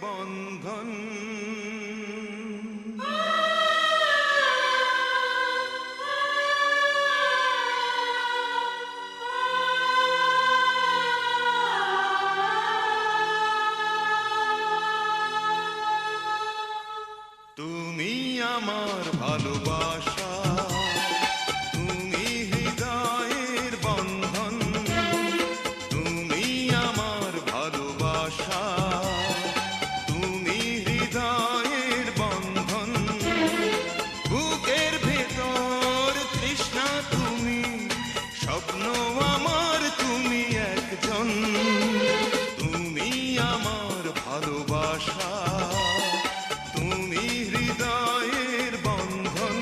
বন্ধন। তুমি আমার ভালোবাসা, তুমি হৃদয়ের বন্ধন। তুমি আমার ভালোবাসা, তুমি হৃদয়ের বন্ধন। বুকের ভেতর তৃষ্ণা তুমি, স্বপ্ন আমার তুমি একজন। তুমি আমার ভালোবাসা, তুমি হৃদয়ের বন্ধন।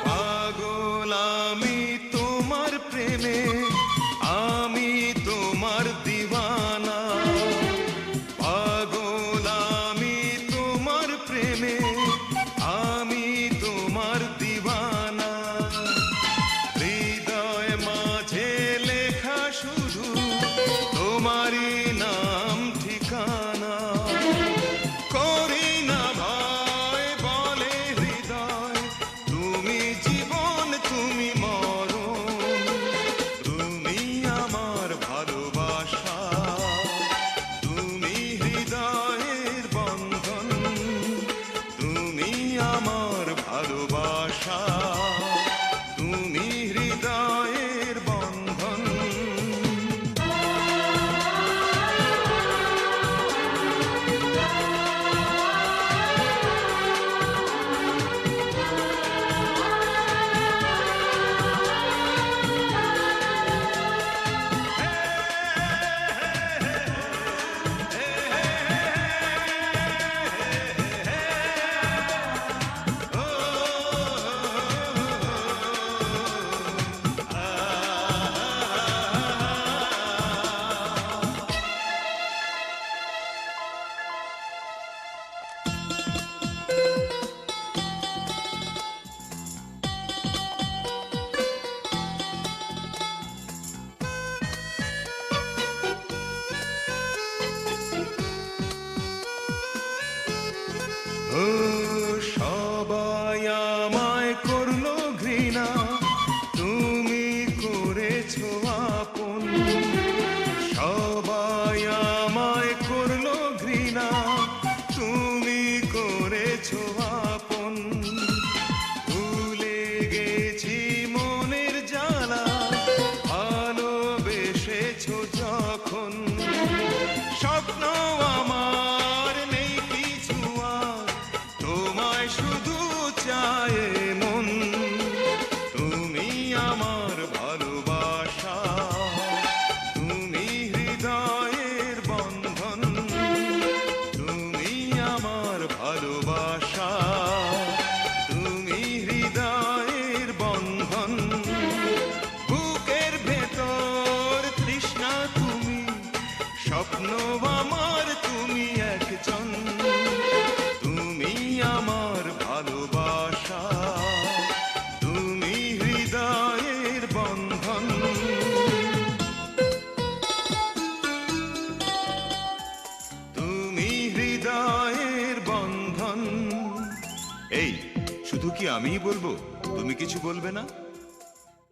পাগল আমি তোমার প্রেমে, আমি তোমার দিওয়ানা। পাগল আমি তোমার প্রেমে, আমি তোমার দিওয়ানা। হৃদয় মাঝে লেখা শুধু তোমারই নাম ঠিকানা। করি না ভয় বলে হৃদয়, তুমি জীবন তুমি মরণ। তুমি আমার ভালোবাসা, তুমি হৃদয়ের বন্ধন। তুমি আমার ভালোবাসা, তুমি হৃদয়ের বন্ধন। ও সবাই আমায় করলো ঘৃণা, তুমি করেছো আপন। সবাই আমায় করলো ঘৃণা, তুমি করেছো আপন। ভুলে গেছি মনের জ্বালা, ভালোবেসেছো যখন। স্বপ্ন আমার নেই কিছু আর, তোমায় শুধু চায় মন। তুমি আমার ভালোবাসা, তুমি হৃদয়ের বন্ধন। তুমি আমার ভালোবাসা, তুমি হৃদয়ের বন্ধন। বুকের ভেতর তৃষ্ণা তুমি, স্বপ্ন আমার তুমি একজন। তুমি আমার ভালোবাসা, তুমি হৃদয়ের বন্ধন। তুমি হৃদয়ের বন্ধন। এই শুধু কি আমিই বলবো, তুমি কিছু বলবে না?